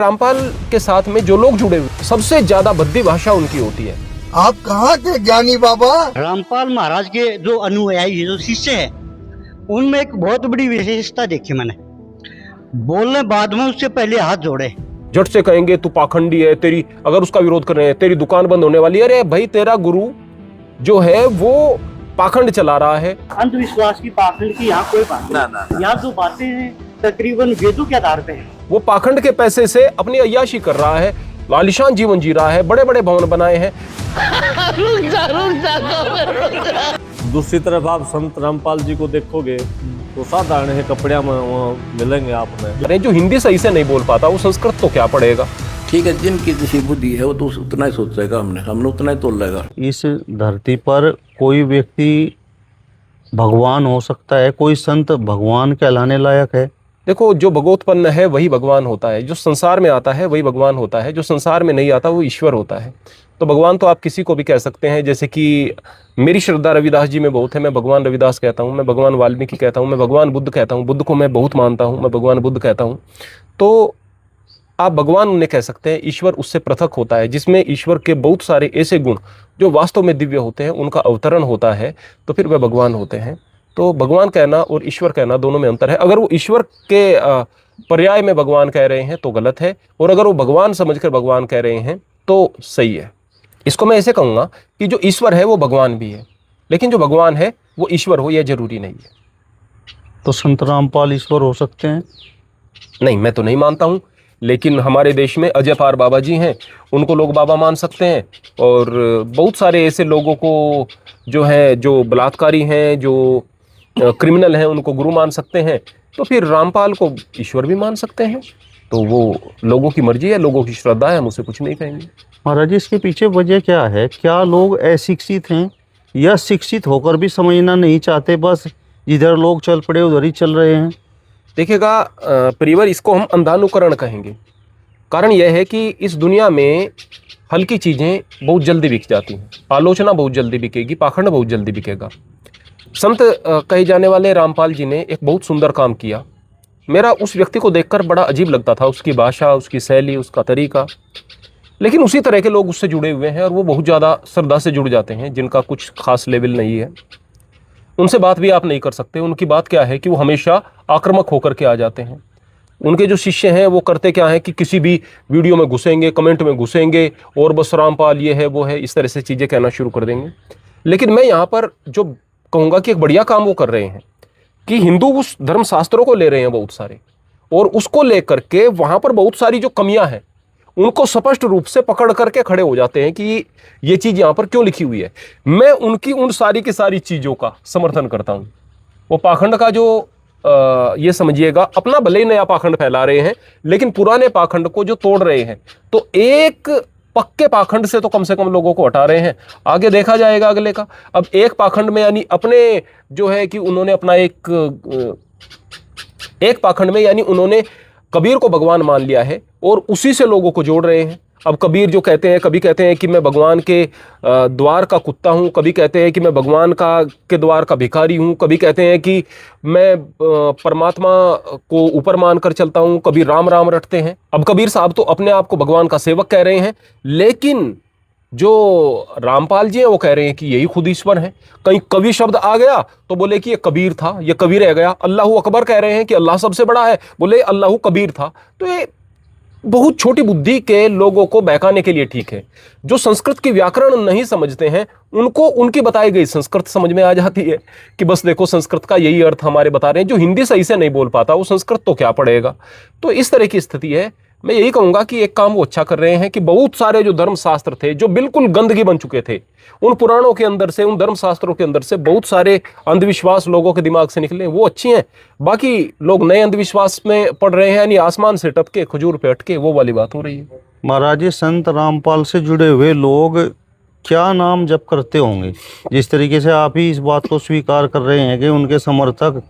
रामपाल के साथ में जो लोग जुड़े हुए सबसे ज्यादा भद्दी भाषा उनकी होती है। आप कहाँ थे ज्ञानी बाबा? रामपाल महाराज के जो अनुयायी है, जो शिष्य है, उनमें एक बहुत बड़ी विशेषता देखी मैंने। बोलने बाद में उससे पहले हाथ जोड़े, झट से कहेंगे तू पाखंडी है, तेरी अगर उसका विरोध कर रहे हैं तेरी दुकान बंद होने वाली है। अरे भाई, तेरा गुरु जो है वो पाखंड चला रहा है। अंधविश्वास की पाखंड की यहाँ कोई बात नहीं। यहाँ जो बातें हैं तकरीबन वेदों के आधार पे है। वो पाखंड के पैसे से अपनी अय्याशी कर रहा है, आलीशान जीवन जी रहा है, बड़े बड़े भवन बनाए हैं। दूसरी तरफ आप संत रामपाल जी को देखोगे तो साधारण है कपड़े में मिलेंगे आप में। अरे जो हिंदी सही से नहीं बोल पाता वो संस्कृत तो क्या पढ़ेगा। ठीक है, जिनकी जैसी बुद्धि है वो तो उतना ही सोचेगा, हमने उतना ही तोल लेगा। इस धरती पर कोई व्यक्ति भगवान हो सकता है, कोई संत भगवान कहलाने लायक है। देखो, जो भगवोत्पन्न है वही भगवान होता है, जो संसार में आता है वही भगवान होता है, जो संसार में नहीं आता वो ईश्वर होता है। तो भगवान तो आप किसी को भी कह सकते हैं, जैसे कि मेरी श्रद्धा रविदास जी में बहुत है, मैं भगवान रविदास कहता हूँ, मैं भगवान वाल्मीकि कहता हूँ, मैं भगवान बुद्ध कहता हूँ, बुद्ध को मैं बहुत मानता हूँ, मैं भगवान बुद्ध कहता हूँ। तो आप भगवान उन्हें कह सकते हैं। ईश्वर उससे पृथक होता है, जिसमें ईश्वर के बहुत सारे ऐसे गुण जो वास्तव में दिव्य होते हैं, उनका अवतरण होता है, तो फिर वे भगवान होते हैं। तो भगवान कहना और ईश्वर कहना दोनों में अंतर है। अगर वो ईश्वर के पर्याय में भगवान कह रहे हैं तो गलत है, और अगर वो भगवान समझकर भगवान कह रहे हैं तो सही है। इसको मैं ऐसे कहूँगा कि जो ईश्वर है वो भगवान भी है, लेकिन जो भगवान है वो ईश्वर हो यह जरूरी नहीं है। तो संत रामपाल ईश्वर हो सकते हैं? नहीं, मैं तो नहीं मानता हूँ, लेकिन हमारे देश में अजय पार बाबा जी हैं, उनको लोग बाबा मान सकते हैं। और बहुत सारे ऐसे लोगों को जो है, जो बलात्कारी हैं, जो क्रिमिनल हैं, उनको गुरु मान सकते हैं। तो फिर रामपाल को ईश्वर भी मान सकते हैं। तो वो लोगों की मर्जी है, लोगों की श्रद्धा है, हम उसे कुछ नहीं कहेंगे। महाराज, इसके पीछे वजह क्या है? क्या लोग अशिक्षित हैं या शिक्षित होकर भी समझना नहीं चाहते, बस जिधर लोग चल पड़े उधर ही चल रहे हैं? देखिएगा परिवार, इसको हम अंधानुकरण कहेंगे। कारण यह है कि इस दुनिया में हल्की चीज़ें बहुत जल्दी बिक जाती हैं, आलोचना बहुत जल्दी बिकेगी, पाखंड बहुत जल्दी बिकेगा। संत कहे जाने वाले रामपाल जी ने एक बहुत सुंदर काम किया। मेरा उस व्यक्ति को देखकर बड़ा अजीब लगता था, उसकी भाषा, उसकी शैली, उसका तरीका। लेकिन उसी तरह के लोग उससे जुड़े हुए हैं और वो बहुत ज़्यादा श्रद्धा से जुड़ जाते हैं, जिनका कुछ खास लेवल नहीं है। उनसे बात भी आप नहीं कर सकते। उनकी बात क्या है कि वो हमेशा आक्रामक होकर के आ जाते हैं। उनके जो शिष्य हैं वो करते क्या है कि किसी भी वीडियो में घुसेंगे, कमेंट में घुसेंगे और बस रामपाल ये है वो है, इस तरह से चीज़ें कहना शुरू कर देंगे। लेकिन मैं यहाँ पर जो कहूँगा कि एक बढ़िया काम वो कर रहे हैं कि हिंदू उस धर्मशास्त्रों को ले रहे हैं बहुत सारे, और उसको लेकर के वहाँ पर बहुत सारी जो कमियां हैं उनको स्पष्ट रूप से पकड़ करके खड़े हो जाते हैं कि ये चीज़ यहाँ पर क्यों लिखी हुई है। मैं उनकी उन सारी की सारी चीज़ों का समर्थन करता हूँ। वो पाखंड का जो ये समझिएगा, अपना भले ही नया पाखंड फैला रहे हैं, लेकिन पुराने पाखंड को जो तोड़ रहे हैं, तो एक पक्के पाखंड से तो कम से कम लोगों को हटा रहे हैं। आगे देखा जाएगा अगले का। अब एक पाखंड में यानी अपने जो है कि उन्होंने अपना एक पाखंड में यानी उन्होंने कबीर को भगवान मान लिया है और उसी से लोगों को जोड़ रहे हैं। अब कबीर जो कहते हैं, कभी कहते हैं कि मैं भगवान के द्वार का कुत्ता हूँ, कभी कहते हैं कि मैं भगवान के द्वार का भिखारी हूँ, कभी कहते हैं कि मैं परमात्मा को ऊपर मानकर चलता हूँ, कभी राम राम रटते हैं। अब कबीर साहब तो अपने आप को भगवान का सेवक कह रहे हैं, लेकिन जो रामपाल जी हैं वो कह रहे हैं कि यही खुद ईश्वर है। कहीं कवि शब्द आ गया तो बोले कि ये कबीर था, ये कवि रह गया। अल्लाह अकबर कह रहे हैं कि अल्लाह सबसे बड़ा है, बोले अल्लाह कबीर था। तो ये बहुत छोटी बुद्धि के लोगों को बहकाने के लिए ठीक है। जो संस्कृत की व्याकरण नहीं समझते हैं उनको उनकी बताई गई संस्कृत समझ में आ जाती है कि बस देखो संस्कृत का यही अर्थ हमारे बता रहे हैं। जो हिंदी सही से नहीं बोल पाता वो संस्कृत तो क्या पढ़ेगा। तो इस तरह की स्थिति है। मैं यही कहूँगा कि एक काम वो अच्छा कर रहे हैं कि बहुत सारे जो धर्मशास्त्र थे जो बिल्कुल गंदगी बन चुके थे, उन पुराणों के अंदर से, उन धर्मशास्त्रों के अंदर से बहुत सारे अंधविश्वास लोगों के दिमाग से निकले, वो अच्छी हैं। बाकी लोग नए अंधविश्वास में पड़ रहे हैं, यानी आसमान से टपके खजूर पे अटके, वो वाली बात हो रही है। महाराज, संत रामपाल से जुड़े हुए लोग क्या नाम जप करते होंगे? जिस तरीके से आप ही इस बात को स्वीकार कर रहे हैं कि उनके समर्थक,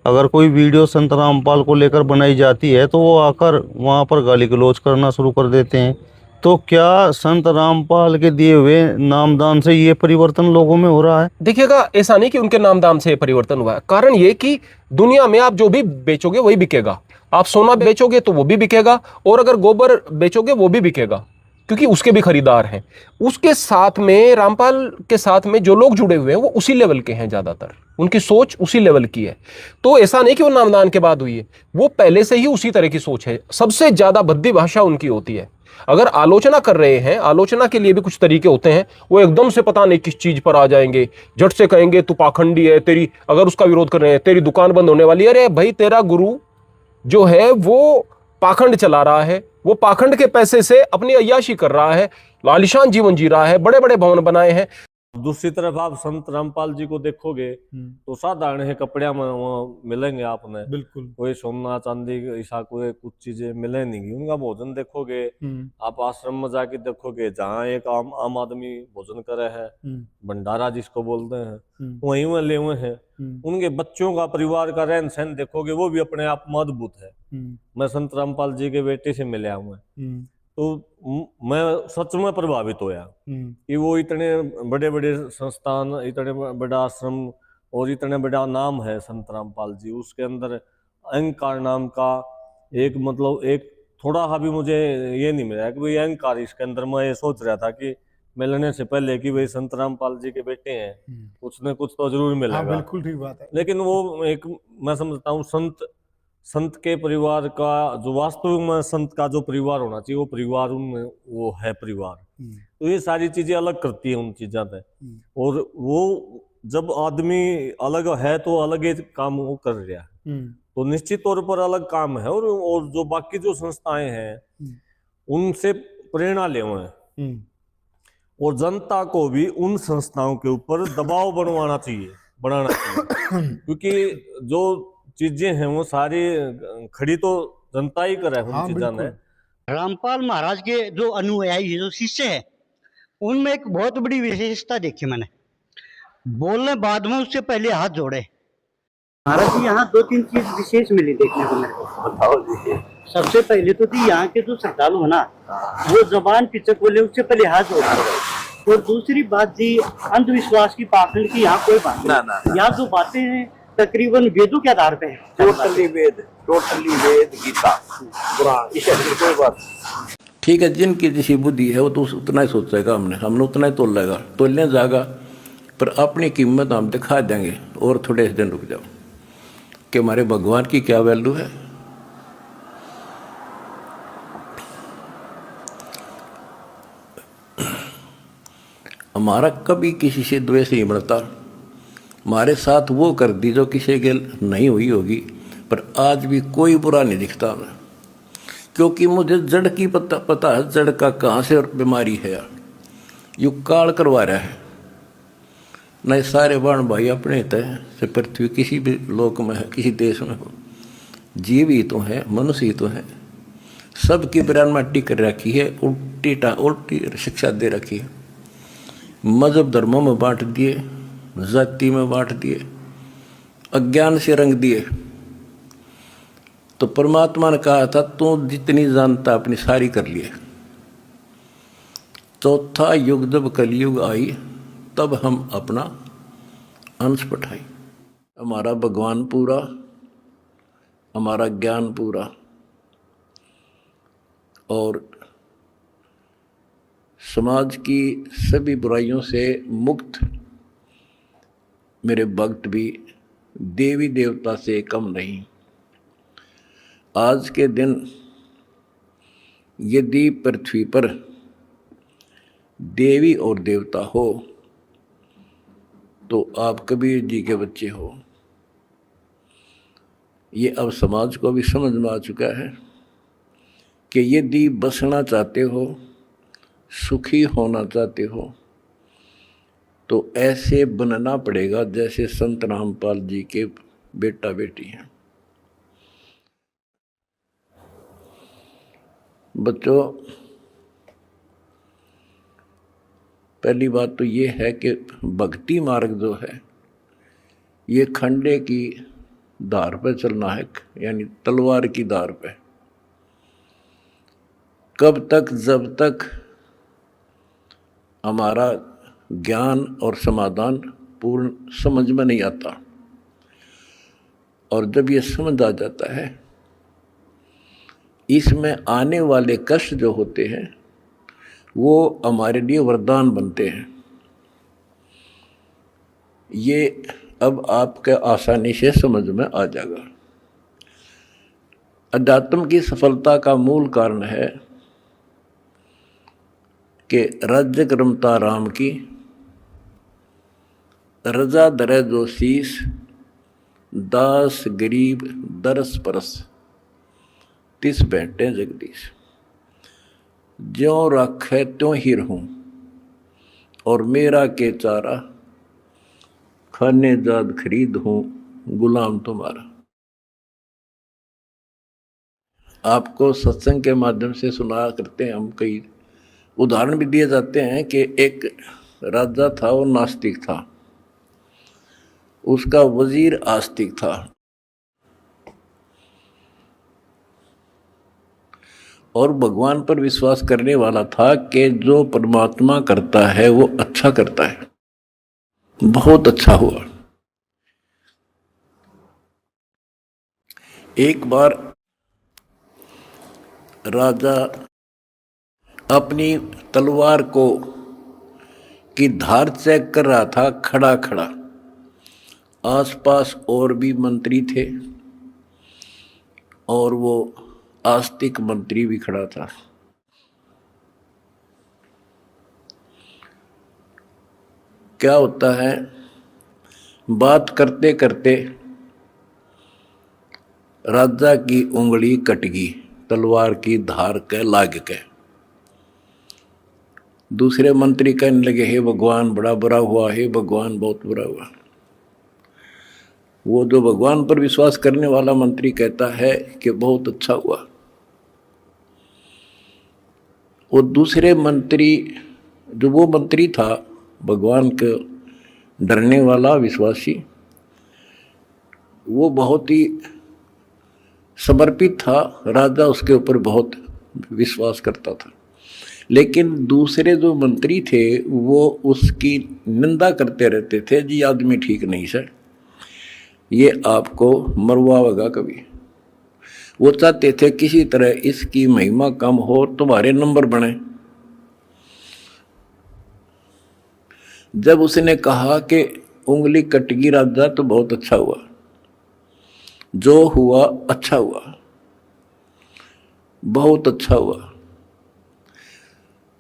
अगर कोई वीडियो संत रामपाल को लेकर बनाई जाती है तो वो आकर वहाँ पर गाली गलौज करना शुरू कर देते हैं। तो क्या संत रामपाल के दिए हुए नामदान से ये परिवर्तन लोगों में हो रहा है? देखिएगा, ऐसा नहीं कि उनके नामदान से परिवर्तन हुआ है। कारण ये कि दुनिया में आप जो भी बेचोगे वही बिकेगा। आप सोना बेचोगे तो वो भी बिकेगा, और अगर गोबर बेचोगे वो भी बिकेगा, क्योंकि उसके भी खरीदार हैं। उसके साथ में, रामपाल के साथ में जो लोग जुड़े हुए हैं वो उसी लेवल के हैं, ज्यादातर उनकी सोच उसी लेवल की है। तो ऐसा नहीं कि वो नामदान के बाद हुई है, वो पहले से ही उसी तरह की सोच है। सबसे ज्यादा भद्दी भाषा उनकी होती है। अगर आलोचना कर रहे हैं, आलोचना के लिए भी कुछ तरीके होते हैं। वो एकदम से पता नहीं किस चीज पर आ जाएंगे, झट से कहेंगे तू पाखंडी है, तेरी, अगर उसका विरोध कर रहे हैं, तेरी दुकान बंद होने वाली है। अरे भाई, तेरा गुरु जो है वो पाखंड चला रहा है, वो पाखंड के पैसे से अपनी अय्याशी कर रहा है, आलिशान जीवन जी रहा है, बड़े बड़े भवन बनाए हैं। दूसरी तरफ आप संत रामपाल जी को देखोगे तो साधारण है कपड़े में वहाँ मिलेंगे आपने, बिल्कुल। कोई सोना चांदी ऐसा कोई कुछ चीजें मिले नहीं। उनका भोजन देखोगे, आप आश्रम में जाके देखोगे जहाँ एक आम आदमी भोजन करे है, भंडारा जिसको बोलते हैं, वहीं में ले हुए हैं। उनके बच्चों का, परिवार का रहन सहन देखोगे, वो भी अपने आप में अद्भुत है। मैं संत रामपाल जी के बेटे से मिला हूँ, तो मैं सच में प्रभावित होया कि वो इतने बड़े बड़े संस्थान, इतने बड़ा आश्रम और इतने बड़ा नाम है संत रामपाल जी, उसके अंदर अहंकार नाम का एक, मतलब एक थोड़ा सा भी मुझे ये नहीं मिला कि भाई अहंकार इसके अंदर। मैं ये सोच रहा था कि मिलने से पहले कि भाई संत रामपाल जी के बेटे हैं, कुछ न कुछ तो जरूर मिलेगा। बिल्कुल ठीक बात है। लेकिन वो एक, मैं समझता हूँ संत के परिवार का जो वास्तविक में संत का जो परिवार होना चाहिए, वो परिवार उनमें वो है परिवार। तो ये सारी चीजें अलग करती है उन चीजों से। और वो जब आदमी अलग है तो अलग ही काम वो कर रहा है, तो निश्चित तौर पर अलग काम है। और जो बाकी जो संस्थाएं हैं उनसे प्रेरणा ले हुए हैं, और जनता को भी उन संस्थाओं के ऊपर दबाव बनाना चाहिए क्योंकि जो चीजें हैं वो सारी खड़ी तो जनता ही करे उन चीजों में। रामपाल महाराज के जो अनुयायी है, जो शिष्य है, उनमें एक बहुत बड़ी विशेषता देखी मैंने। बोलने बाद में उससे पहले हाथ जोड़े। महाराज जी, यहाँ दो तीन चीज विशेष मिली देखने को मेरे को। बताओ जी। सबसे पहले तो थी यहाँ के जो श्रद्धालु है ना, वो जबान पिचक बोले उससे पहले हाथ जोड़े। और दूसरी बात जी, अंधविश्वास की, पाखंड की यहाँ कोई बात नहीं। यहाँ जो बातें हैं तकरीबन वेदों के आधार पे है। टोटली वेद गीता कुरान, इसे कोई बात। ठीक है, जिनकी जैसी बुद्धि है वो तो उतना ही सोचेगा, हमने उतना ही तोलेगा, तोलने जाएगा, पर अपनी कीमत हम दिखा देंगे। और थोड़े दिन रुक जाओ कि हमारे भगवान की क्या वैल्यू है। हमारा कभी किसी से द्वेष नहीं बढ़ता। हमारे साथ वो कर दी जो किसी के नहीं हुई होगी, पर आज भी कोई बुरा नहीं दिखता हमें, क्योंकि मुझे जड़ की पता है, जड़ का कहाँ से बीमारी है यार। यू काल करवा रहा है, नहीं सारे बाण भाई अपने तय से पृथ्वी किसी भी लोक में है, किसी देश में हो, जीव ही तो है, मनुष्य ही तो है। सबकी ब्रांड माटी कर रखी है, उल्टी शिक्षा दे रखी है। मजहब धर्मों में बांट दिए, जाति में बांट दिए, अज्ञान से रंग दिए। तो परमात्मा ने कहा था तू जितनी जानता अपनी सारी कर लिए। चौथा युग जब कलयुग आई, तब हम अपना अंश पठाई। हमारा भगवान पूरा, हमारा ज्ञान पूरा, और समाज की सभी बुराइयों से मुक्त मेरे भक्त भी देवी देवता से कम नहीं। आज के दिन यदि पृथ्वी पर देवी और देवता हो तो आप कबीर जी के बच्चे हो। ये अब समाज को भी समझ में आ चुका है कि यदि बसना चाहते हो, सुखी होना चाहते हो, तो ऐसे बनना पड़ेगा जैसे संत रामपाल जी के बेटा बेटी हैं। बच्चों, पहली बात तो ये है कि भक्ति मार्ग जो है ये खंडे की धार पर चलना है, यानी तलवार की धार पे। कब तक? जब तक हमारा ज्ञान और समाधान पूर्ण समझ में नहीं आता। और जब ये समझ आ जाता है इसमें आने वाले कष्ट जो होते हैं वो हमारे लिए वरदान बनते हैं। ये अब आपके आसानी से समझ में आ जाएगा। अध्यात्म की सफलता का मूल कारण है कि राज्य क्रमता राम की, रजा दरे जो शीस, दास गरीब दरस परस, तिस बैठे जगदीश। ज्यों राखे त्यों ही रहूं, और मेरा के चारा, खाने जाद खरीद हूं, गुलाम तुम्हारा। आपको सत्संग के माध्यम से सुना करते हैं हम, कई उदाहरण भी दिए जाते हैं कि एक राजा था, वो नास्तिक था, उसका वजीर आस्तिक था, और भगवान पर विश्वास करने वाला था कि जो परमात्मा करता है वो अच्छा करता है। बहुत अच्छा हुआ। एक बार राजा अपनी तलवार को की धार चेक कर रहा था, खड़ा खड़ा। आसपास और भी मंत्री थे और वो आस्तिक मंत्री भी खड़ा था। क्या होता है, बात करते करते राजा की उंगली कट गई, तलवार की धार के लाग के। दूसरे मंत्री कहने लगे, हे भगवान बड़ा बुरा हुआ, हे भगवान बहुत बुरा हुआ। वो जो भगवान पर विश्वास करने वाला मंत्री कहता है कि बहुत अच्छा हुआ। वो दूसरे मंत्री, जो वो मंत्री था भगवान के डरने वाला विश्वासी, वो बहुत ही समर्पित था, राजा उसके ऊपर बहुत विश्वास करता था। लेकिन दूसरे जो मंत्री थे वो उसकी निंदा करते रहते थे, जी आदमी ठीक नहीं सर, ये आपको मरवाएगा कभी। वो चाहते थे किसी तरह इसकी महिमा कम हो, तुम्हारे नंबर बने। जब उसने कहा कि उंगली कटगी राजा तो बहुत अच्छा हुआ, जो हुआ अच्छा हुआ, बहुत अच्छा हुआ,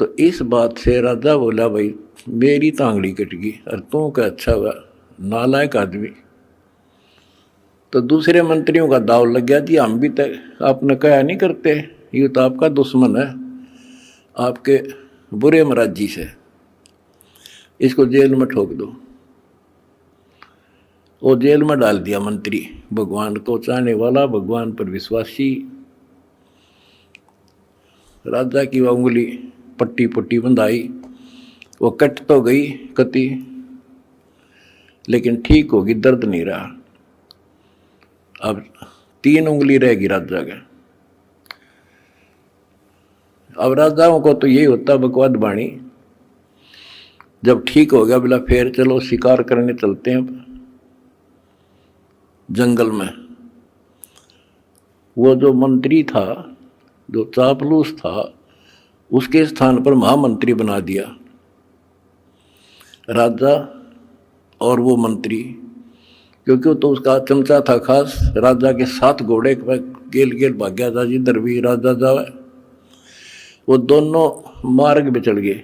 तो इस बात से राजा बोला, भाई मेरी तांगड़ी कट गई और तू क्या अच्छा हुआ, नालायक आदमी। तो दूसरे मंत्रियों का दाव लग गया, जी हम भी तो आपने कहा नहीं करते, ये तो आपका दुश्मन है, आपके बुरे मराजी से, इसको जेल में ठोक दो। वो जेल में डाल दिया मंत्री, भगवान को चाहने वाला, भगवान पर विश्वासी। राजा की उंगली पट्टी पट्टी बंधाई, वो कट तो गई कति, लेकिन ठीक होगी, दर्द नहीं रहा। अब 3 उंगली रहेगी राजा का। अब राजाओं को तो यही होता बकवाद बाणी, जब ठीक हो गया बोला फिर चलो शिकार करने चलते हैं जंगल में। वो जो मंत्री था, जो चापलूस था, उसके स्थान पर महामंत्री बना दिया राजा और वो मंत्री, क्योंकि वो तो उसका चमचा था खास। राजा के 7 घोड़े गेल गेल भाग्या था, जिधर भी राजा जावे। वो दोनों मार्ग पे चल गए,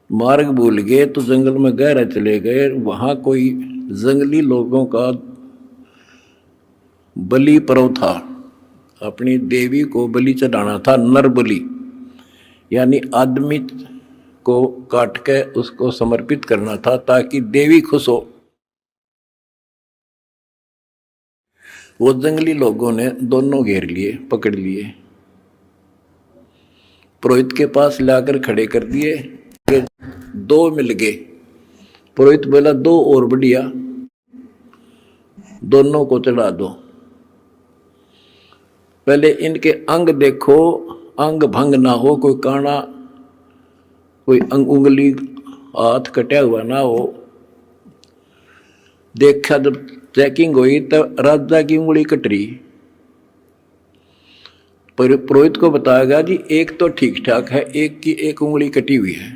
मार्ग भूल गए तो जंगल में गहरे चले गए। वहां कोई जंगली लोगों का बलि पर्व था, अपनी देवी को बलि चढ़ाना था, नर बलि, यानी आदमी को काट के उसको समर्पित करना था ताकि देवी खुश हो। वो जंगली लोगों ने दोनों घेर लिए, पकड़ लिए, पुरोहित के पास लाकर खड़े कर दिए कि 2 मिल गए। पुरोहित बोला 2 और बढ़िया, दोनों को चढ़ा दो। पहले इनके अंग देखो, अंग भंग ना हो, कोई काना, कोई उंगली हाथ कटा हुआ ना हो। देखा जब चेकिंग हुई तो राजा की उंगली कट रही, पुरोहित को बताया गया जी एक तो ठीक ठाक है, एक की एक उंगली कटी हुई है।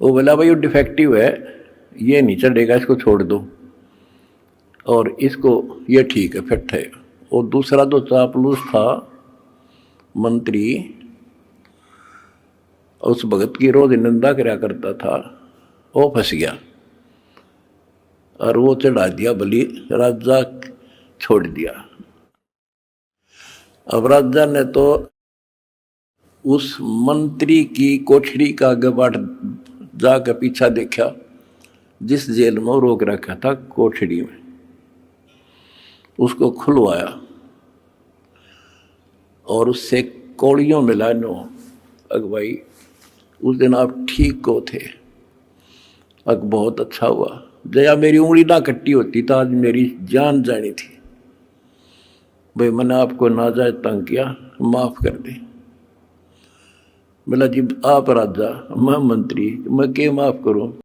वो बोला भाई वो डिफेक्टिव है, ये नहीं चलेगा, इसको छोड़ दो, और इसको ये ठीक है, फिट है। और दूसरा जो चापलूस था मंत्री, उस भगत की रोज निंदा करा करता था, वो फंस गया और वो चढ़ा दिया बलि, राजा छोड़ दिया। अब राजा ने तो उस मंत्री की कोठरी का आगे बाट जाकर पीछा देखा, जिस जेल में वो रोक रखा था कोठरी में, उसको खुलवाया और उससे कौड़ियों मिला नो, भाई उस दिन आप ठीक को थे, बहुत अच्छा हुआ, जया मेरी उंगली ना कट्टी होती तो आज मेरी जान जानी थी। भाई मैंने आपको नाजायज तंग किया, माफ कर दे। बोला जी आप राजा, मैं मंत्री, मैं क्या माफ करूं।